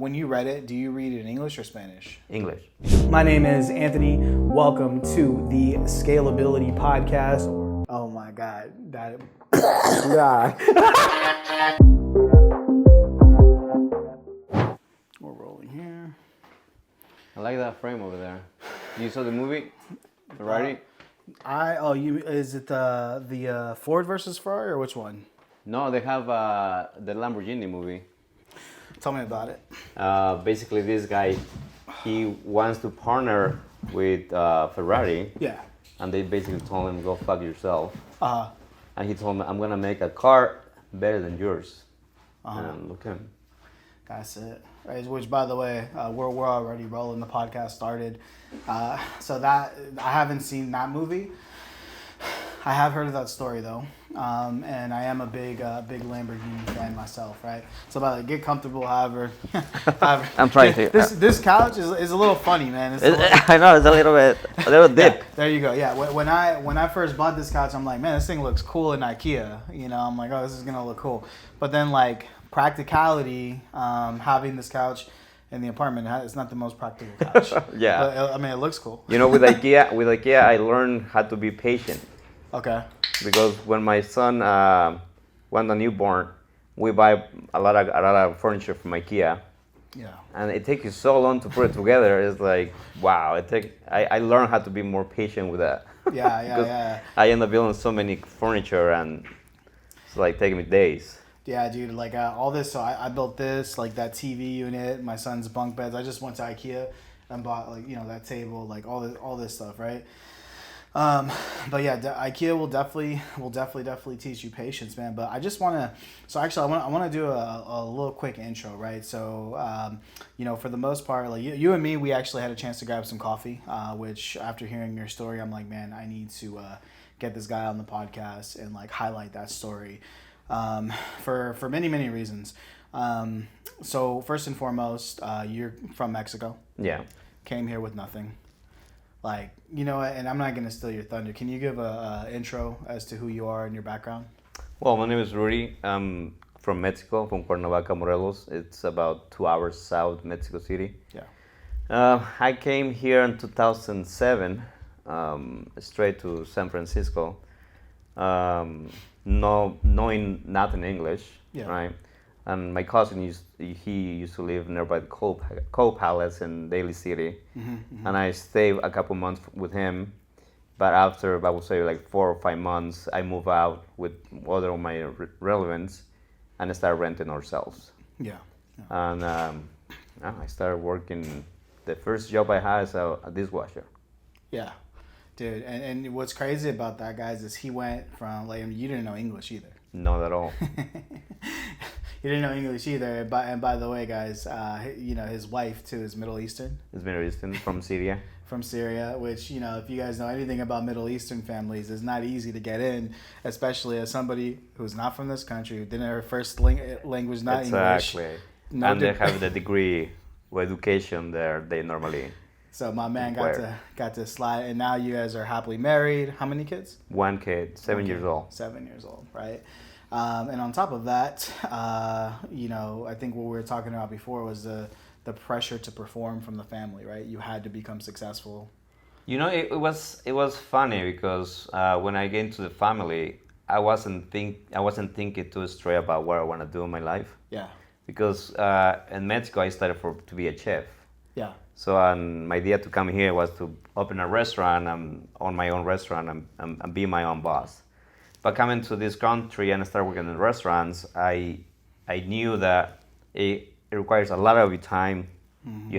when you read it, do you read it in English or Spanish? English. My name is Anthony. Welcome to the Scalability Podcast. Oh my God. God. We're rolling here. I like that frame over there. You saw the movie already? Is it the Ford versus Ferrari or which one? No, they have the Lamborghini movie. Tell me about it. Basically, this guy, he wants to partner with Ferrari. Yeah. And they basically told him, go fuck yourself. Uh-huh. And he told me, I'm going to make a car better than yours. Uh-huh. And look at him. That's it. Right, which, by the way, we're already rolling. The podcast started. So that I haven't seen that movie. I have heard of that story though, and I am a big Lamborghini fan myself. Right. So, get comfortable. However, I'm trying to. This couch is a little funny, man. I know it's a little dip. Yeah, there you go. Yeah. When I first bought this couch, I'm like, man, this thing looks cool in IKEA. You know, I'm like, oh, this is gonna look cool. But then practicality, having this couch in the apartment, it's not the most practical couch. Yeah. But, I mean, it looks cool. You know, with IKEA, I learned how to be patient. Okay. Because when my son went a newborn, we buy a lot of furniture from IKEA. Yeah. And it takes you so long to put it together. It's like, wow. I learned how to be more patient with that. Yeah. I end up building so many furniture, and it's taking me days. Yeah, dude. All this. So I built this, that TV unit, my son's bunk beds. I just went to IKEA and bought that table, all this stuff, right? But yeah, IKEA will definitely teach you patience, man. But I just want to, I want to do a little quick intro, right? So, for the most part, you and me, we actually had a chance to grab some coffee, which after hearing your story, I'm like, man, I need to get this guy on the podcast and highlight that story, for many, many reasons. So first and foremost, you're from Mexico. Yeah. Came here with nothing. And I'm not going to steal your thunder. Can you give a intro as to who you are and your background? Well, my name is Rury. I'm from Mexico, from Cuernavaca, Morelos. It's about 2 hours south Mexico City. Yeah. I came here in 2007, straight to San Francisco, knowing nothing English, yeah. Right? And my cousin used to live nearby the Coal Palace in Daly City, and I stayed a couple months with him. But after, I would say 4 or 5 months, I moved out with other of my relatives, and I started renting ourselves. Yeah. And I started working. The first job I had is a dishwasher. Yeah, dude. And what's crazy about that, guys, is he went from you didn't know English either. Not at all. He didn't know English either. And by the way, guys, his wife too is Middle Eastern. Is Middle Eastern, from Syria. From Syria, which, if you guys know anything about Middle Eastern families, is not easy to get in, especially as somebody who's not from this country, who didn't have her first language, not English. Exactly. And they have the degree or education there, they normally. So my man got to slide, and now you guys are happily married. How many kids? 1 kid, 7 years old. 7 years old, right? And on top of that, I think what we were talking about before was the pressure to perform from the family, right? You had to become successful. It was funny because when I get into the family, I wasn't thinking too straight about what I want to do in my life. Yeah. Because in Mexico, I started to be a chef. Yeah. So my idea to come here was to open a restaurant and own my own restaurant and be my own boss. But coming to this country and start working in restaurants, I knew that it requires a lot of your time. Mm-hmm.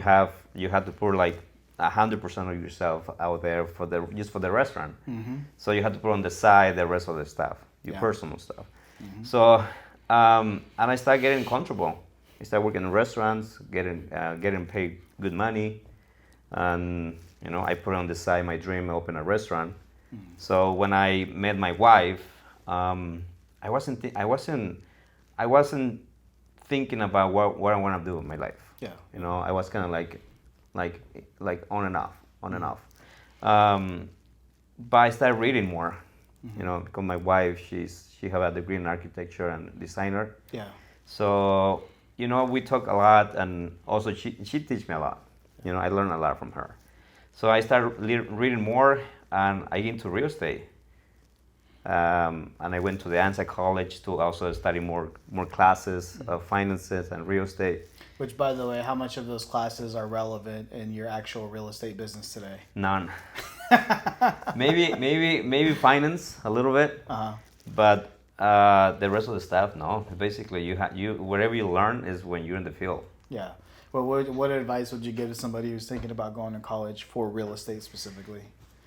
You have to put 100% of yourself out there for the restaurant. Mm-hmm. So you have to put on the side the rest of the stuff, your personal stuff. Mm-hmm. So and I started getting comfortable. I started working in restaurants, getting paid good money, and I put on the side my dream to open a restaurant. Mm-hmm. So when I met my wife, I wasn't thinking about what I want to do in my life. Yeah. I was kind of like on and off. But I started reading more. Mm-hmm. Because my wife, she have a degree in architecture and designer. Yeah. So we talk a lot, and also she teach me a lot. I learned a lot from her. So I started reading more, and I get into real estate. And I went to the ANSA college to also study more classes of finances and real estate. Which, by the way, how much of those classes are relevant in your actual real estate business today? None. maybe finance a little bit, but the rest of the stuff, no. Basically, you whatever you learn is when you're in the field. Yeah. Well, what advice would you give to somebody who's thinking about going to college for real estate specifically?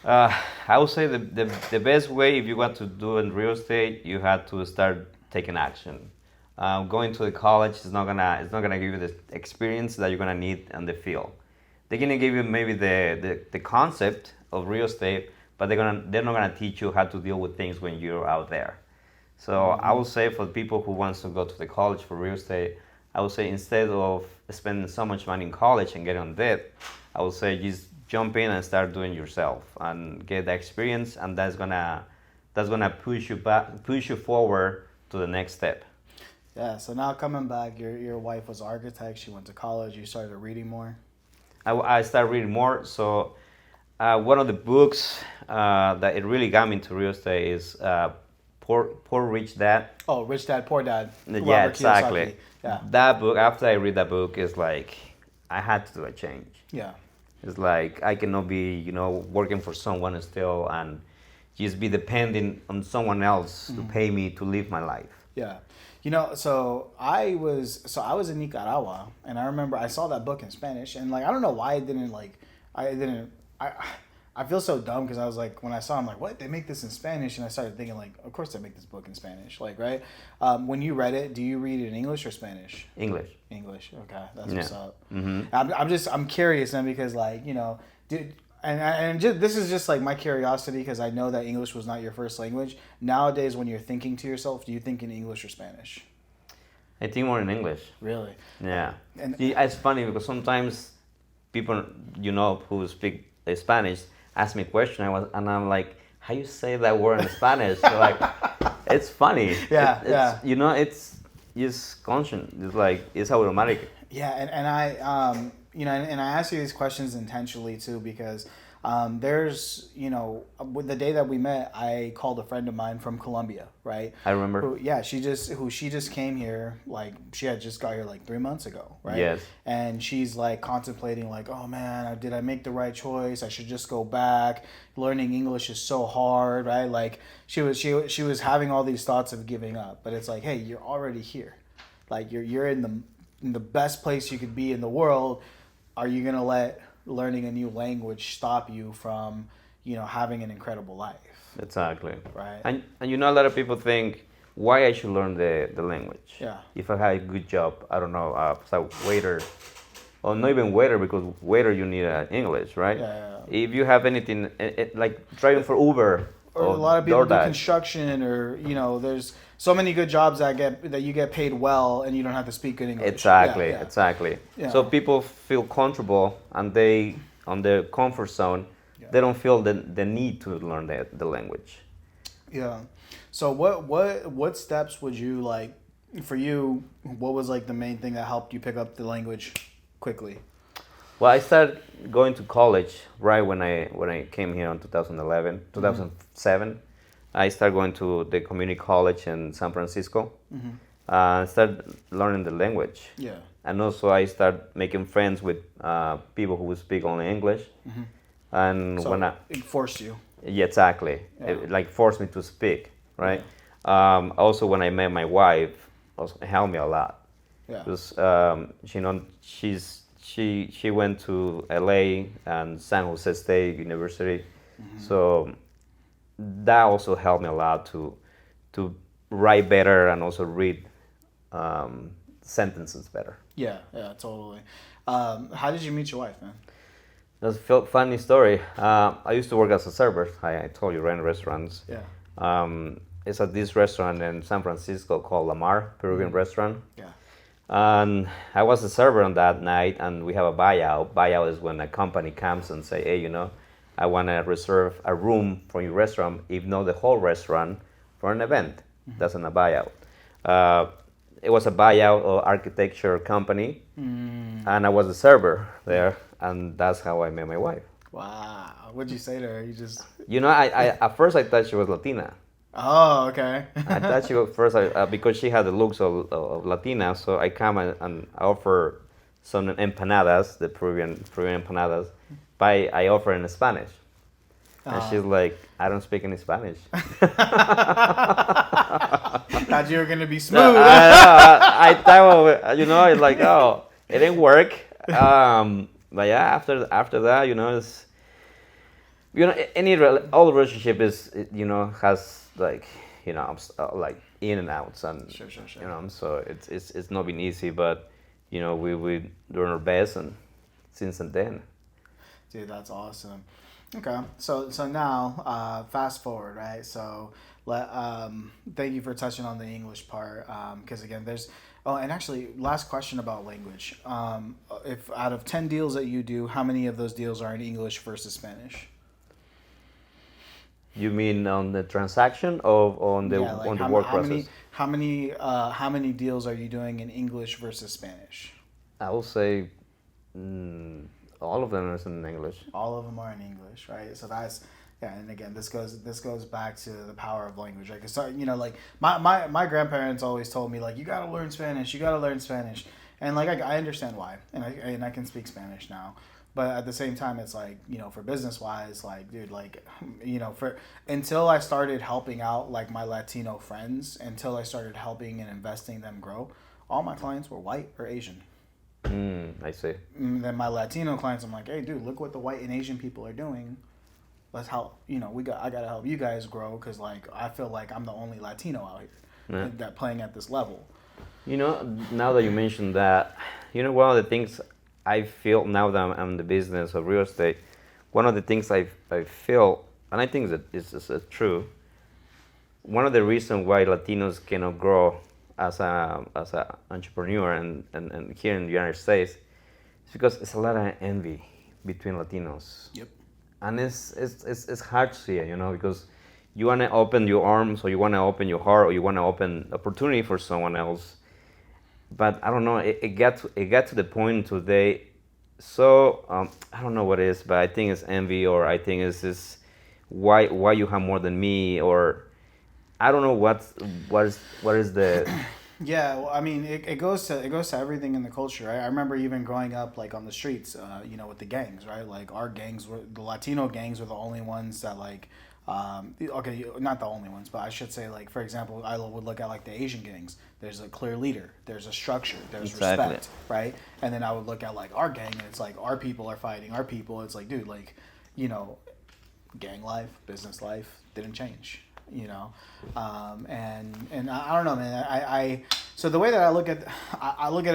I would say the best way, if you want to do in real estate, you have to start taking action. Going to the college is not gonna give you the experience that you're gonna need in the field. They're gonna give you maybe the concept of real estate, but they're not gonna teach you how to deal with things when you're out there. So I would say for people who wants to go to the college for real estate, I would say instead of spending so much money in college and getting on debt, I would say just jump in and start doing yourself and get the experience, and that's gonna push you forward to the next step. Yeah. So now coming back, your wife was an architect. She went to college. You started reading more. I started reading more. So one of the books that it really got me into real estate is Poor Rich Dad. Oh, Rich Dad, Poor Dad. Yeah, exactly. Kiyosaki. Yeah. That book. After I read that book, is like I had to do a change. Yeah. It's like I cannot be, working for someone still and just be depending on someone else to pay me to live my life. Yeah. So I was in Nicaragua, and I remember I saw that book in Spanish, and I don't know why I feel so dumb because I was like, when I saw it, I'm like, what? They make this in Spanish? And I started thinking of course they make this book in Spanish, right? When you read it, do you read it in English or Spanish? English. Okay, that's what's up. Mm-hmm. I'm curious now because dude, this is just my curiosity because I know that English was not your first language. Nowadays, when you're thinking to yourself, do you think in English or Spanish? I think more in English. Really? Yeah. It's funny because sometimes people, who speak Spanish ask me a question, and I'm like, how you say that word in Spanish? It's funny. Yeah. It's just conscious. It's automatic. Yeah, and I and I ask you these questions intentionally too because there's with the day that we met, I called a friend of mine from Colombia, right? I remember. She just came here, she had just got here 3 months ago, right? Yes. And she's contemplating oh man, did I make the right choice? I should just go back. Learning English is so hard, right? She was having all these thoughts of giving up, but it's hey, you're already here, you're in the best place you could be in the world. Are you gonna let learning a new language stop you from having an incredible life? Exactly. Right. And a lot of people think why I should learn the language. Yeah. If I had a good job, I don't know, as a waiter, or not even waiter, because waiter you need English, right? Yeah. If you have anything like driving for Uber, or a lot of people do DoorDash. construction, or there's so many good jobs that you get paid well and you don't have to speak good English. Exactly. Yeah. So people feel comfortable and they on their comfort zone. Yeah. They don't feel the need to learn the language. Yeah. So what steps would you for you? What was the main thing that helped you pick up the language quickly? Well, I started going to college right when I came here in 2011, 2007. I started going to the community college in San Francisco. Started learning the language. Yeah. And also I started making friends with people who would speak only English. And so it forced you. Yeah, exactly. Yeah. It forced me to speak, right? Yeah. Also, when I met my wife, also helped me a lot. Yeah. Because she went to LA and San Jose State University, so that also helped me a lot to write better and also read sentences better. Yeah, totally. How did you meet your wife, man? That's a funny story. I used to work as a server. I told you, ran restaurants. Yeah. It's at this restaurant in San Francisco called Lamar, Peruvian restaurant. Yeah. And I was a server on that night, and we have a buyout. Buyout is when a company comes and say, hey, I want to reserve a room for your restaurant, if not the whole restaurant, for an event. That's in a buyout. it was a buyout or architecture company, and I was a server there, and that's how I met my wife. Wow. What'd you say to her? You just. You know, I at first I thought she was Latina. Oh, okay. I thought she was first because she had the looks of Latina, so I come and I offer some empanadas, the Peruvian empanadas, but I offer in Spanish. And she's like, I don't speak any Spanish. Thought you were gonna be smooth. I thought, it's like, oh, it didn't work. But yeah, after that, it's, all relationship is, has like, like in and outs, and Sure. so it's not been easy, but we doing our best, and since then. Dude, that's awesome. Okay, so now fast forward, right? So thank you for touching on the English part, because again, there's and actually, last question about language. If out of 10 deals that you do, how many of those deals are in English versus Spanish? You mean on the transaction or on the work process? How many deals are you doing in English versus Spanish? I will say all of them are in English. All of them are in English, right? So that's and again, this goes back to the power of language, right? Because like my grandparents always told me like you gotta learn Spanish, and like I understand why, and I can speak Spanish now. But at the same time, it's like, for business wise, like, dude, like, until I started helping out like my Latino friends, until I started helping and investing them grow, all my clients were white or Asian. I see. And then my Latino clients, I'm like, hey, dude, look what the white and Asian people are doing. Let's help, I got to help you guys grow, because like, I feel like I'm the only Latino out here that playing at this level. Now that you mentioned that, one of the things I feel now that I'm in the business of real estate, one of the things I feel, and I think that this is true, one of the reasons why Latinos cannot grow as a entrepreneur and here in the United States is because it's a lot of envy between Latinos. Yep. And it's hard to see it, because you want to open your arms, or you want to open your heart, or you want to open opportunity for someone else. But I don't know, it got to the point today, so I don't know what it is, but I think it's envy, or I think it's this, why you have more than me, or I don't know what is the Yeah, well, I mean, it goes to everything in the culture, right? I remember even growing up like on the streets, with the gangs, right? Like the Latino gangs were the only ones that like, okay, not the only ones, but I should say like, for example, I would look at like the Asian gangs. There's a clear leader, there's a structure, there's respect, right? And then I would look at like our gang, and it's like our people are fighting our people. It's like, dude, like, gang life, business life didn't change. And I don't know, man. I so the way that I look at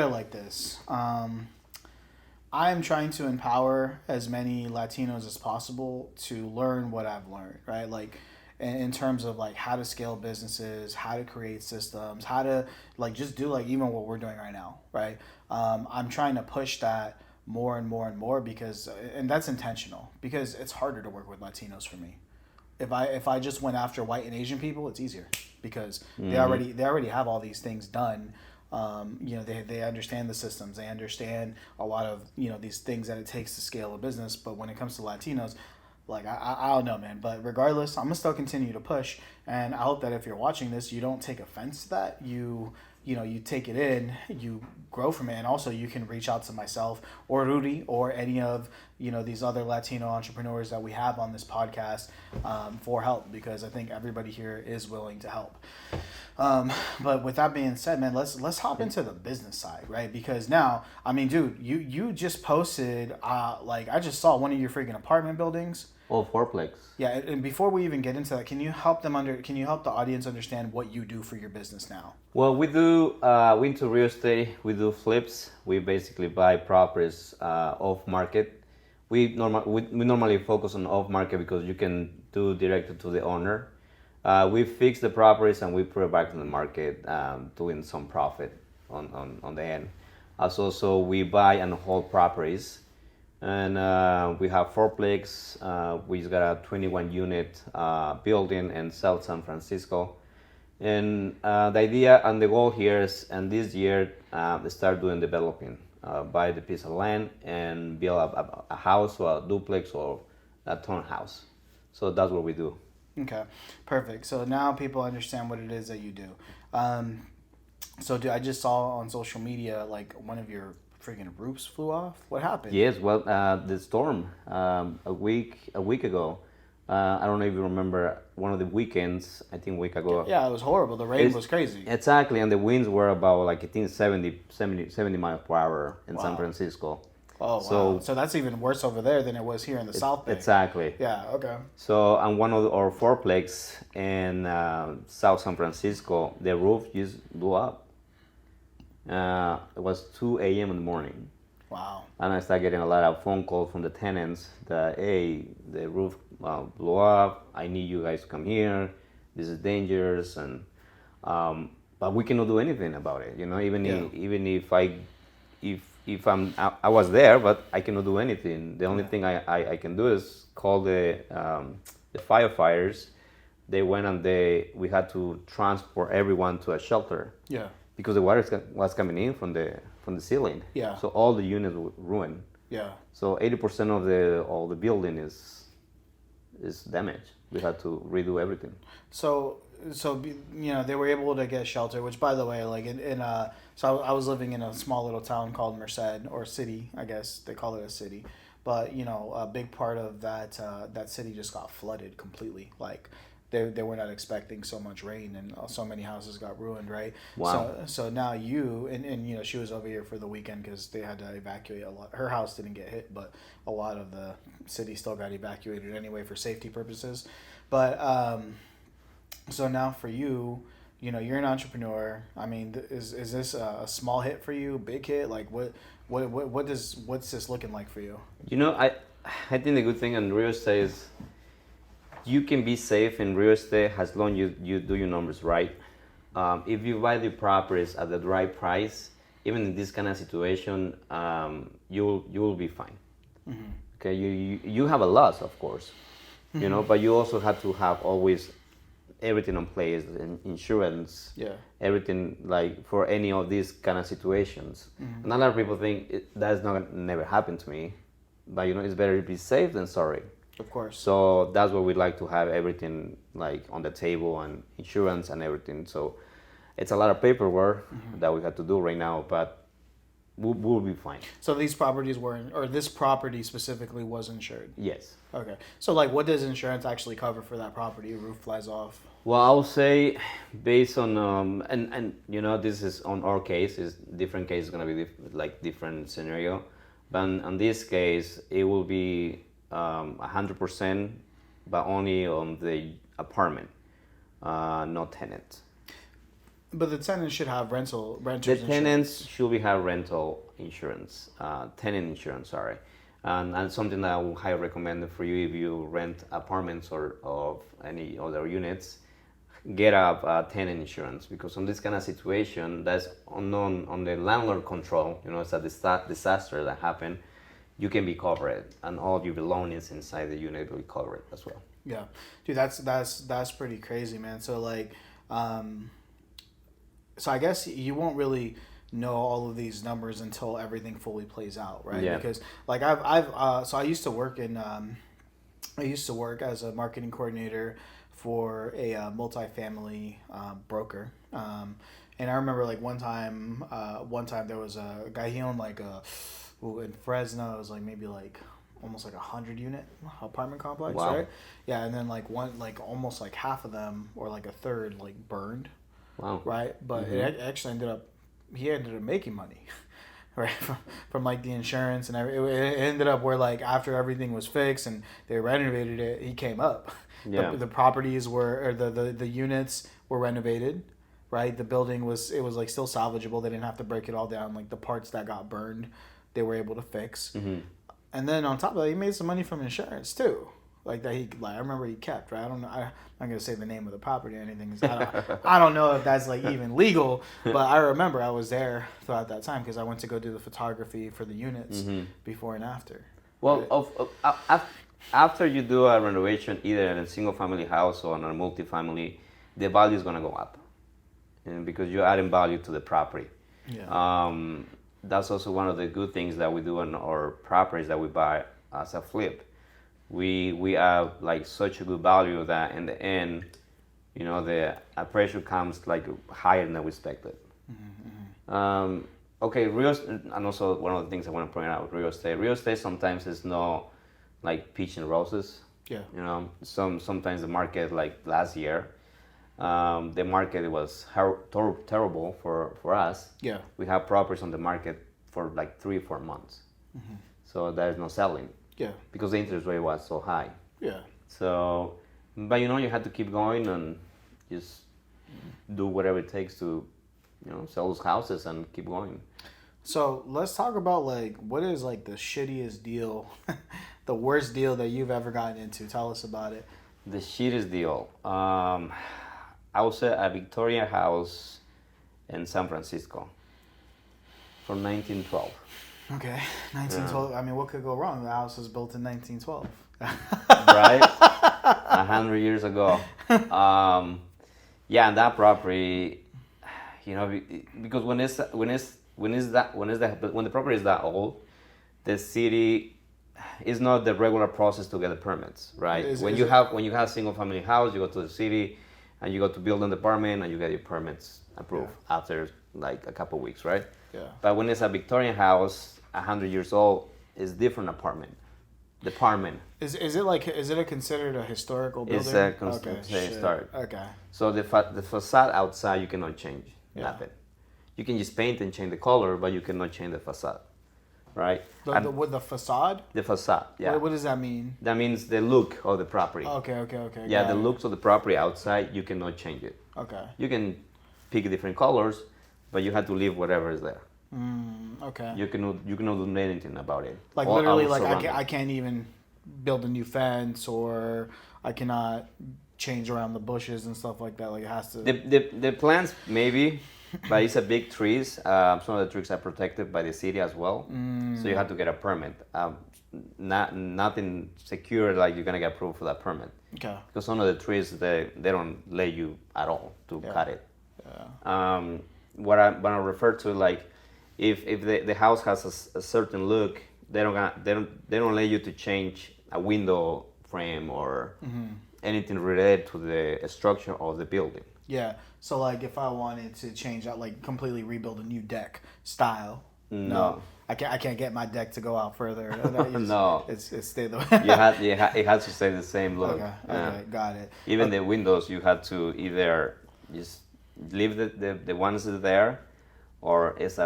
it like this. I am trying to empower as many Latinos as possible to learn what I've learned, right? Like in terms of like how to scale businesses, how to create systems, how to like just do like even what we're doing right now, right? I'm trying to push that more and more and more and that's intentional, because it's harder to work with Latinos for me. If I just went after white and Asian people, it's easier, because they already have all these things done. They understand the systems. They understand a lot of these things that it takes to scale a business. But when it comes to Latinos, like I don't know, man. But regardless, I'm gonna still continue to push, and I hope that if you're watching this, you don't take offense to that. You take it in, you grow from it, and also you can reach out to myself or Rury or any of these other Latino entrepreneurs that we have on this podcast for help, because I think everybody here is willing to help. But with that being said, man, let's hop into the business side, right? Because now, I mean, dude, you just posted like I just saw one of your freaking apartment buildings. Oh, fourplex. Yeah, and before we even get into that, can you help the audience understand what you do for your business now? Well, we do we into real estate. We do flips. We basically buy properties off market. We normally focus on off market because you can do directly to the owner. We fix the properties and we put it back in the market, doing some profit on the end. So we buy and hold properties. And we have fourplex. We just got a 21 unit building in South San Francisco. And the idea and the goal here is, and this year, start doing developing, buy the piece of land and build a house or a duplex or a townhouse. So that's what we do. Okay, perfect. So now people understand what it is that you do. I just saw on social media like one of your freaking roofs flew off. What happened? Yes, well, the storm a week ago. I don't know if you remember one of the weekends. I think a week ago. Yeah, it was horrible. The rain was crazy. Exactly, and the winds were about like I think 70 miles per hour in San Francisco. Oh, wow. So that's even worse over there than it was here in the South Bay. Exactly. Yeah, okay. So on one of our fourplex in South San Francisco, the roof just blew up. It was 2 a.m. in the morning. Wow. And I started getting a lot of phone calls from the tenants that, hey, the roof blew up. I need you guys to come here. This is dangerous. And but we cannot do anything about it. You know, even if I was there, but I cannot do anything. The only thing I can do is call the firefighters. They went and we had to transport everyone to a shelter. Yeah. Because the water was coming in from the ceiling. Yeah. So all the units were ruined. Yeah. So 80% of the building is damaged. We had to redo everything. So they were able to get shelter, which by the way, like so I was living in a small little town called Merced, or city, I guess they call it a city, but a big part of that city just got flooded completely. Like they were not expecting so much rain, and so many houses got ruined, right? Wow. So now you and she was over here for the weekend because they had to evacuate a lot. Her house didn't get hit, but a lot of the city still got evacuated anyway for safety purposes. But so now for you, you're an entrepreneur. I mean, is this a small hit for you, big hit? Like what's this looking like for you? I think the good thing in real estate is you can be safe in real estate as long as you do your numbers right. If you buy the properties at the right price, even in this kind of situation, you'll be fine. Mm-hmm. Okay, you have a loss, of course, but you also have to have always everything in place, insurance, everything, like for any of these kind of situations. Mm-hmm. And a lot of people think that's not never happened to me, but it's better to be safe than sorry. Of course. So that's why we like to have everything like on the table and insurance and everything. So it's a lot of paperwork that we have to do right now, but we'll be fine. So these properties or this property specifically was insured? Yes. Okay. So like what does insurance actually cover for that property? Roof flies off? Well, I would say based on, and this is on our case, is different case is going to be different scenario. But in this case, it will be 100%, but only on the apartment, not tenant. But the tenants should have renters insurance. The tenants should have rental insurance, tenant insurance, sorry. And something that I would highly recommend for you if you rent apartments or of any other units, get a tenant insurance, because on this kind of situation that's unknown on the landlord control, it's a disaster that happened, you can be covered, and all your belongings inside the unit will be covered as well. Yeah, dude, that's pretty crazy, man. So like, so I guess you won't really know all of these numbers until everything fully plays out, right? Yeah. Because like I used to work as a marketing coordinator for a multifamily broker, and I remember like one time there was a guy, he owned like in Fresno, it was like maybe like almost like 100 unit apartment complex. Wow. Right? Yeah, and then like almost like half of them, or like a third, like burned. Wow. Right, but it actually he ended up making money, right, from like the insurance and everything. It ended up where like after everything was fixed and they renovated it, he came up. Yeah. The properties or the units were renovated, right? The building was like still salvageable. They didn't have to break it all down. Like the parts that got burned, they were able to fix. Mm-hmm. And then on top of that, he made some money from insurance too. Like that I remember he kept, right? I don't know. I'm not gonna say the name of the property or anything. I don't know if that's like even legal, but I remember I was there throughout that time because I went to go do the photography for the units before and after. Well, after you do a renovation, either in a single family house or in a multifamily, the value is gonna go up. and because you're adding value to the property. Yeah. That's also one of the good things that we do on our properties that we buy as a flip. We have like such a good value that in the end, the appraisal comes like higher than we expected. Okay, and also one of the things I want to point out, real estate. Real estate sometimes is not like peach and roses. Yeah. Sometimes the market, like last year, the market was terrible for us. Yeah. We have properties on the market for like 3 or 4 months. So there's no selling. Yeah. Because the interest rate was so high. Yeah. So, but you had to keep going and just do whatever it takes to, sell those houses and keep going. So let's talk about like what is like the shittiest deal, the worst deal that you've ever gotten into. Tell us about it. The shittiest deal. I would say a Victorian house in San Francisco from 1912. Okay, 1912. I mean, what could go wrong? The house was built in 1912. Right? 100 years ago. Yeah, and that property, because when the property is that old, the city is not the regular process to get the permits, right? When you have single family house, you go to the city and you go to building department and you get your permits approved after like a couple of weeks, right? Yeah. But when it's a Victorian house, 100 years old, it's different department. Is it considered a historical building? It's a historic. Okay. So the facade outside you cannot change nothing. You can just paint and change the color, but you cannot change the facade, right? With the facade? The facade, yeah. What does that mean? That means the look of the property. Okay. Yeah, the looks of the property outside, you cannot change it. Okay. You can pick different colors, but you have to leave whatever is there. Okay. You cannot do anything about it. Like literally, like I can't even build a new fence, or I cannot change around the bushes and stuff like that. Like it has to. The plants maybe, but it's a big trees. Some of the trees are protected by the city as well, so you have to get a permit. Nothing secure like you're gonna get approved for that permit. Okay. Because some of the trees they don't let you at all to cut it. Yeah. What I refer to, like if the house has a certain look, they don't let you to change a window frame or anything related to the structure of the building. Yeah. So like if I wanted to change out, like completely rebuild a new deck style. No. I can't get my deck to go out further. No. It's stay the way. It has to stay the same look. Okay, got it. Even the windows, you had to either just leave the ones that are there, or it's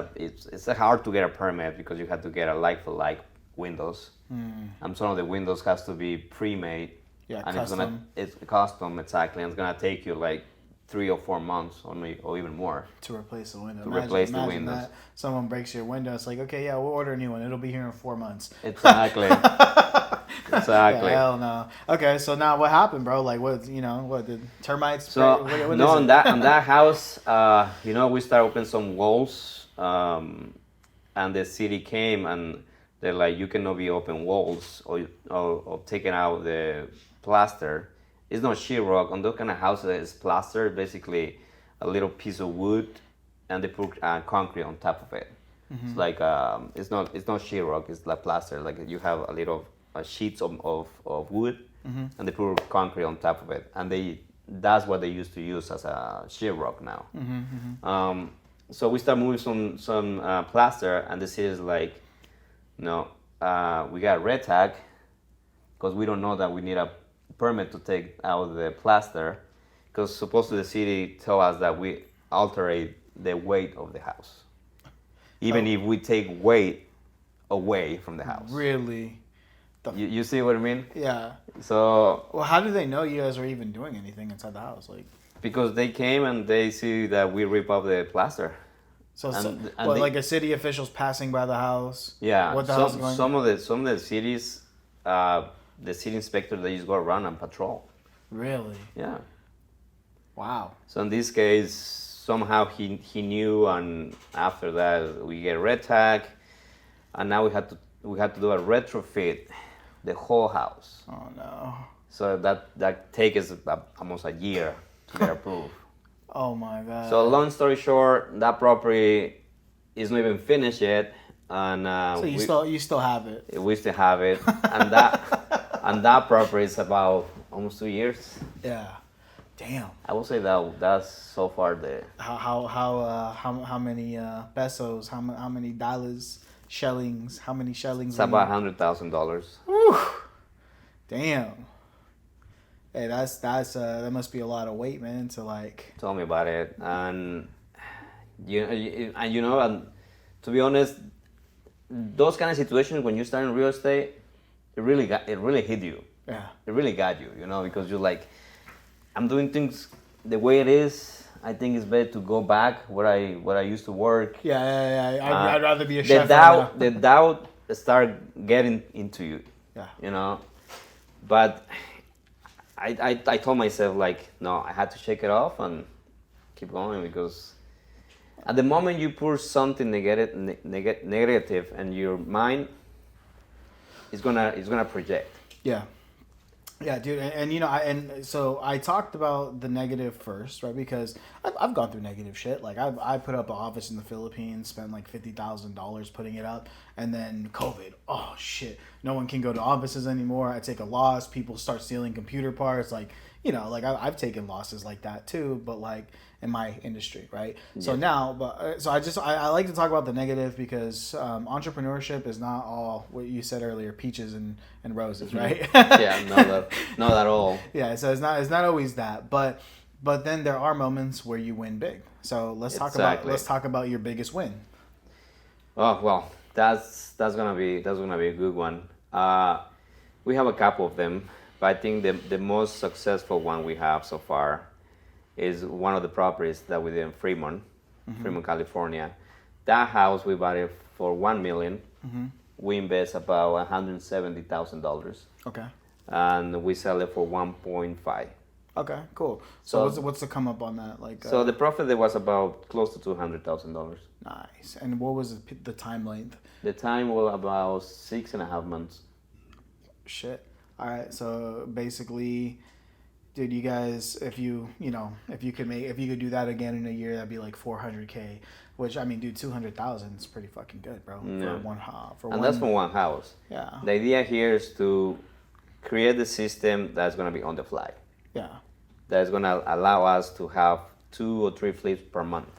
hard to get a permit because you have to get a like for like windows. And some of the windows has to be pre-made. Yeah, and custom. It's custom, exactly, and it's gonna take you like 3 or 4 months or even more to replace the window. Imagine the windows. That. Someone breaks your window. It's like, okay, yeah, we'll order a new one. It'll be here in 4 months. Exactly. Exactly. Yeah, hell no. Okay, so now what happened, bro? Like, what did termites? So what no, is on it? that house, we started opening some walls, and the city came and they're like, you cannot be open walls or taking out the plaster. It's not sheetrock. On those kind of houses, it's plaster, basically a little piece of wood, and they put concrete on top of it. It's like it's not sheetrock. It's like plaster. Like you have a little sheets of wood, and they put concrete on top of it, and that's what they used to use as a sheetrock now. So we start moving some plaster, and the city is like, no, we got a red tag because we don't know that we need a permit to take out the plaster, because supposedly the city tell us that we alter the weight of the house, even if we take weight away from the house. Really? You see what I mean? Yeah. So. Well, how do they know you guys are even doing anything inside the house? Like. Because they came and they see that we rip off the plaster. So like a city officials passing by the house. Yeah. What the hell's going on? Some of the cities. The city inspector, they just go around and patrol. Really? Yeah. Wow. So in this case, somehow he knew, and after that we get a red tag, and now we had to do a retrofit, the whole house. Oh no. So that takes us almost a year to get approved. Oh my god. So long story short, that property is not even finished yet, and So you still have it. we still have it, and that property is about almost 2 years. Yeah. Damn. I would say that's so far the How many pesos? How many dollars? Shillings? How many shillings? it's about $100,000. Damn. Hey, that's that must be a lot of weight, man. To like. Tell me about it, and and to be honest, those kind of situations when you start in real estate, it really hit you. Yeah. It really got you, because you're like, I'm doing things the way it is. I think it's better to go back where I used to work. Yeah. I'd rather be a The chef. the doubt start getting into you. Yeah. But I told myself, like, no, I had to shake it off and keep going, because at the moment you put something negative in your mind, it's gonna project. Yeah. Yeah, dude, and so I talked about the negative first, right? Because I've gone through negative shit. Like I put up an office in the Philippines, spent like $50,000 putting it up, and then COVID. Oh shit, no one can go to offices anymore. I take a loss. People start stealing computer parts. Like I've taken losses like that too, but like in my industry, right? Yeah. So now, I like to talk about the negative because entrepreneurship is not all what you said earlier, peaches and roses, right? Yeah, not at all. Yeah, so it's not always that, but then there are moments where you win big. So let's talk about your biggest win. Oh well, that's gonna be a good one. We have a couple of them, but I think the most successful one we have so far is one of the properties that we did in Fremont, California. That house we bought it for $1 million. Mm-hmm. We invest about $170,000. Okay. And we sell it for 1.5. Okay, cool. So what's the come up on that? So the profit there was about close to $200,000. Nice. And what was the time length? The time was about 6.5 months. Shit. All right. So basically, dude, you guys, if you could do that again in a year, that'd be like $400K. Which, I mean, dude, 200,000 is pretty fucking good, bro. Yeah. That's for one house. Yeah. The idea here is to create the system that's gonna be on the fly. Yeah. That's gonna allow us to have 2 or 3 flips per month.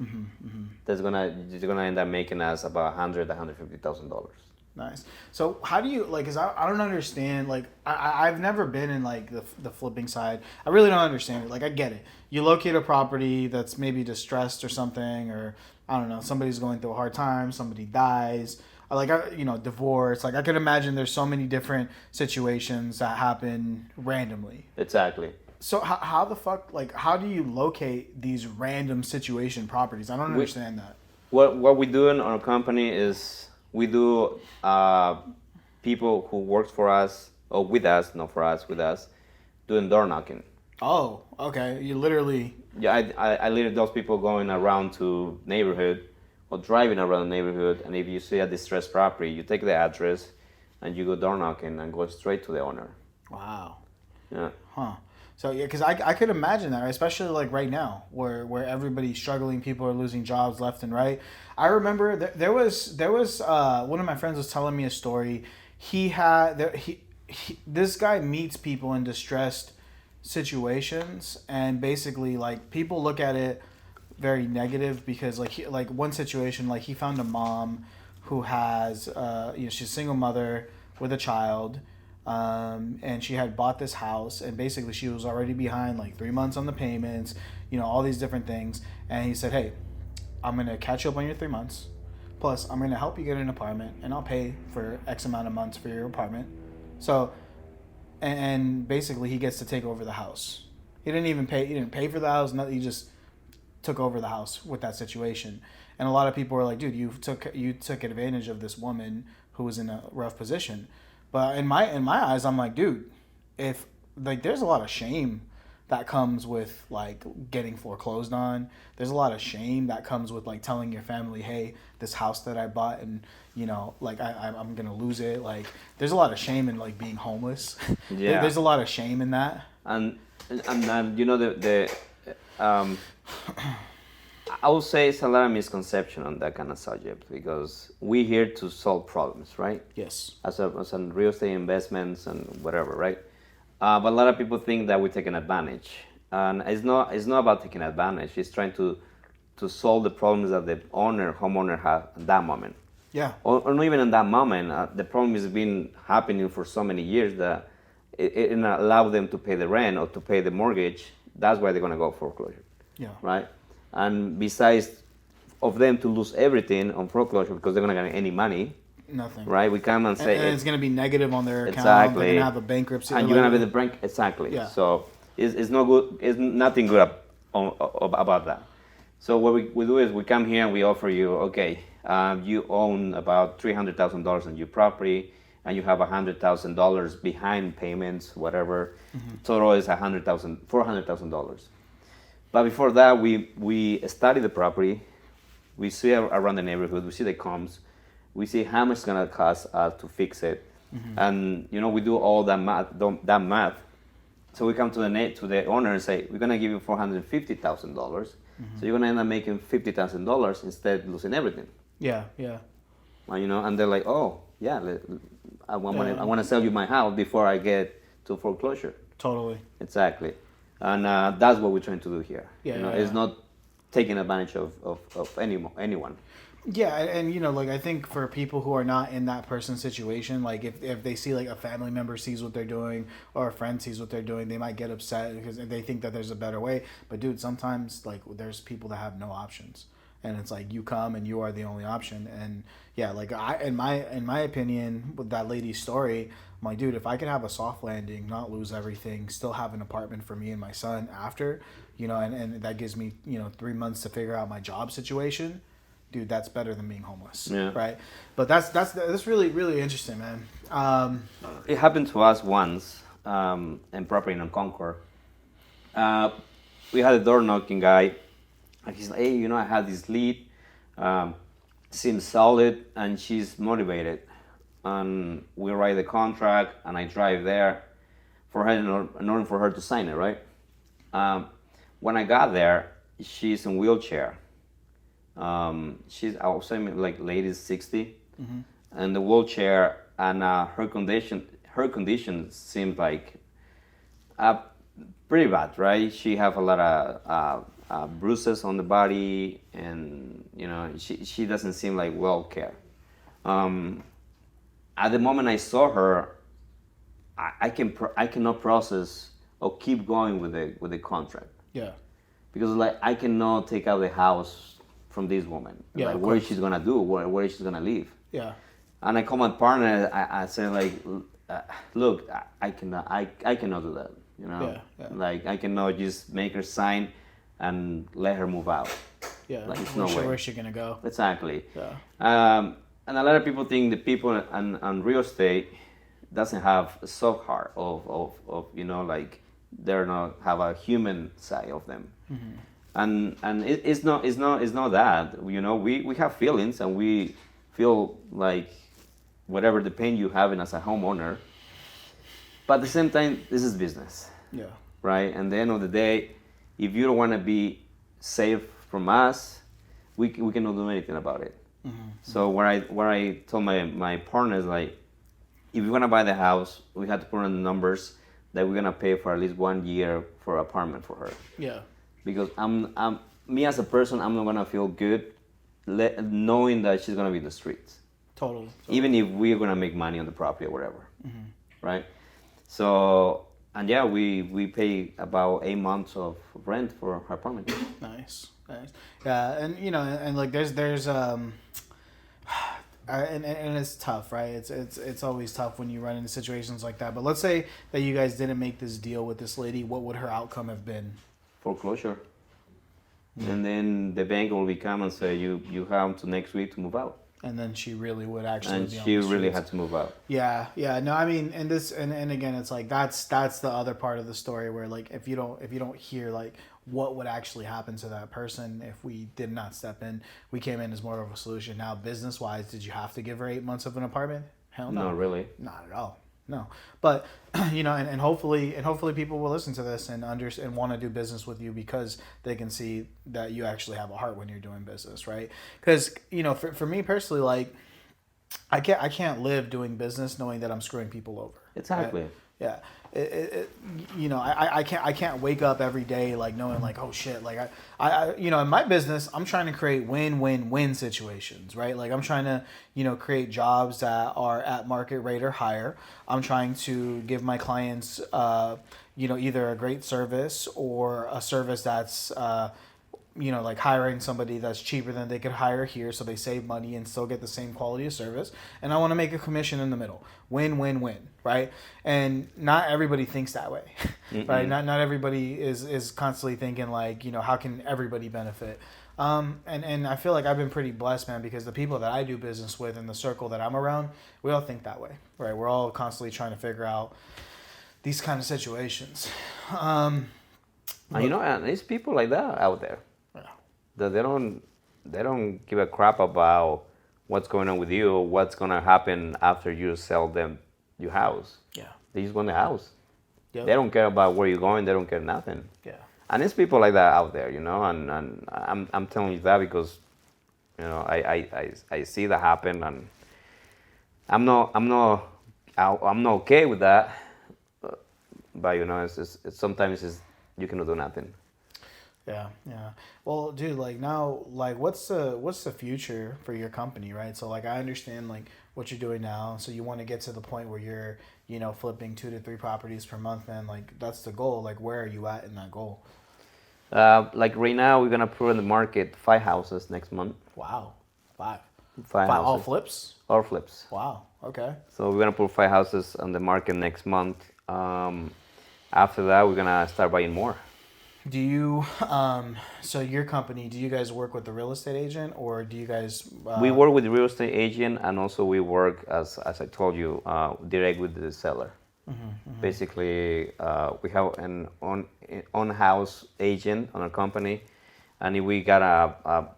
Mm-hmm, mm-hmm. That's gonna end up making us about $150,000. Nice. So how do you cause I don't understand, I've never been in the flipping side. I really don't understand it. I get it. You locate a property that's maybe distressed or something, or I don't know, somebody's going through a hard time, somebody dies, divorce. I can imagine there's so many different situations that happen randomly. Exactly. So how the fuck, how do you locate these random situation properties? I don't understand that. What we do in our company is we do people who work for us, or with us, not for us, with us, doing door knocking. Oh, okay. You literally... Yeah, I literally those people going around to neighborhood or driving around the neighborhood, and if you see a distressed property, you take the address and you go door knocking and go straight to the owner. Wow. Yeah. Huh. So yeah, because I could imagine that, especially right now, where everybody's struggling, people are losing jobs left and right. I remember there was one of my friends was telling me a story. This guy meets people in distressed situations, and basically people look at it very negative because one situation, he found a mom who has she's a single mother with a child. And she had bought this house, and basically she was already behind 3 months on the payments, all these different things. And he said, hey, I'm going to catch you up on your 3 months. Plus, I'm going to help you get an apartment, and I'll pay for X amount of months for your apartment. So, and basically he gets to take over the house. He didn't pay for the house. Nothing. He just took over the house with that situation. And a lot of people were like, dude, you took advantage of this woman who was in a rough position. But in my eyes, I'm like, dude, if there's a lot of shame that comes with getting foreclosed on. There's a lot of shame that comes with telling your family, hey, this house that I bought, and I'm gonna lose it. There's a lot of shame in being homeless. Yeah. There's a lot of shame in that. And the um, I would say it's a lot of misconception on that kind of subject because we're here to solve problems, right? Yes. As a real estate investments and whatever, right? But a lot of people think that we're taking advantage, and it's not about taking advantage. It's trying to solve the problems that the homeowner have at that moment, Yeah. or not even in that moment. The problem has been happening for so many years that it not allow them to pay the rent or to pay the mortgage. That's why they're gonna go foreclosure, Yeah. right? And besides of them to lose everything on foreclosure because they're gonna get any money, Nothing. right? We come and say And it's going to be negative on their account. exactly. They're going to have a bankruptcy. And you're gonna be the bank exactly. Yeah. So it's no good. It's nothing good about that. So what we do is we come here and we offer you, okay, you own about $300,000 on your property, and you have $100,000 behind payments, whatever. Total is $400,000. But before that, we study the property, we see around the neighborhood, we see the comps, we see how much it's gonna cost us to fix it, and we do all that math. So we come to the owner and say we're gonna give you $450,000, so you're gonna end up making $50,000 instead of losing everything. Yeah. Yeah. And they're like, oh yeah, I want to sell you my house before I get to foreclosure. Totally. Exactly. And that's what we're trying to do here. Yeah, It's not taking advantage of anyone. Yeah, and like I think for people who are not in that person's situation, like if they see like a family member sees what they're doing or a friend sees what they're doing, they might get upset because they think that there's a better way. But dude, sometimes like there's people that have no options, and it's like you come and you are the only option. And yeah, like in my opinion, with that lady's story, I'm like, dude, if I could have a soft landing, not lose everything, still have an apartment for me and my son after, and that gives me 3 months to figure out my job situation. Dude, that's better than being homeless, right? But that's really, really interesting, man. It happened to us once in property in Concord. We had a door knocking guy, and he's like, hey, I had this lead, seems solid, and she's motivated. And we write the contract, and I drive there for her in order for her to sign it, right? When I got there, she's in wheelchair. She's, I would say, like late 60s, and the wheelchair, and her condition seems like pretty bad, right? She have a lot of bruises on the body, and she doesn't seem like well care. At the moment I saw her, I cannot process or keep going with the contract. Yeah. Because like I cannot take out the house from this woman. Yeah, like what is she gonna do? Where is she gonna live? Yeah. And I call my partner. I said like, look, I cannot do that. Yeah. Like I cannot just make her sign and let her move out. Yeah. Like it's no way. Where's she gonna go? Exactly. Yeah. And a lot of people think the people on real estate doesn't have a soft heart of like they're not have a human side of them. And it's not that we have feelings, and we feel like whatever the pain you having as a homeowner, but at the same time this is business, right? And at the end of the day, if you don't want to be safe from us, we cannot do anything about it. So where I told my partners, like, if we're gonna buy the house, we have to put on the numbers that we're gonna pay for at least 1 year for apartment for her. Yeah. Because I'm me as a person, I'm not gonna feel good knowing that she's gonna be in the streets. Totally. Even if we're gonna make money on the property or whatever, right? So and we pay about 8 months of rent for her apartment. Nice. Yeah, and and like there's and it's tough, right? It's always tough when you run into situations like that. But let's say that you guys didn't make this deal with this lady. What would her outcome have been? Foreclosure. And then the bank will come and say you have to next week to move out. And then she really would actually. And be on she the really streets. had to move out. Yeah. No, I mean, and again, it's like that's the other part of the story where like if you don't hear like what would actually happen to that person if we did not step in, we came in as more of a solution. Now, business wise, did you have to give her 8 months of an apartment? Hell no. Not really. Not at all. No, but and hopefully people will listen to this and want to do business with you because they can see that you actually have a heart when you're doing business, right? Because for me personally, like I can't live doing business knowing that I'm screwing people over. Exactly. Right? Yeah. I can't wake up every day like knowing like, oh shit, like in my business I'm trying to create win-win-win situations, right? Like I'm trying to create jobs that are at market rate or higher. I'm trying to give my clients either a great service or a service that's like hiring somebody that's cheaper than they could hire here so they save money and still get the same quality of service. And I want to make a commission in the middle. Win, win, win, right? And not everybody thinks that way, right? Not everybody is constantly thinking like, how can everybody benefit? And I feel like I've been pretty blessed, man, because the people that I do business with in the circle that I'm around, we all think that way, right? We're all constantly trying to figure out these kind of situations. And there's people like that out there. That they don't give a crap about what's going on with you or what's gonna happen after you sell them your house. Yeah. They just want the house. Yep. They don't care about where you're going. They don't care nothing. Yeah. And there's people like that out there, and I'm telling you that because I see that happen, and I'm not okay with that. But it's sometimes you cannot do nothing. Yeah. Well, dude, like now, like what's the future for your company, right? So like I understand like what you're doing now. So you want to get to the point where you're, flipping 2 to 3 properties per month, man. Like that's the goal. Like where are you at in that goal? Like right now, we're gonna put in the market 5 houses next month. Wow, 5. 5 houses. All flips? All flips. Wow. Okay. So we're gonna put 5 houses on the market next month. After that, we're gonna start buying more. Do you, so your company, do you guys work with the real estate agent or do you guys... We work with the real estate agent and also we work, as I told you, direct with the seller. Basically, we have an on-house agent on our company, and if we got a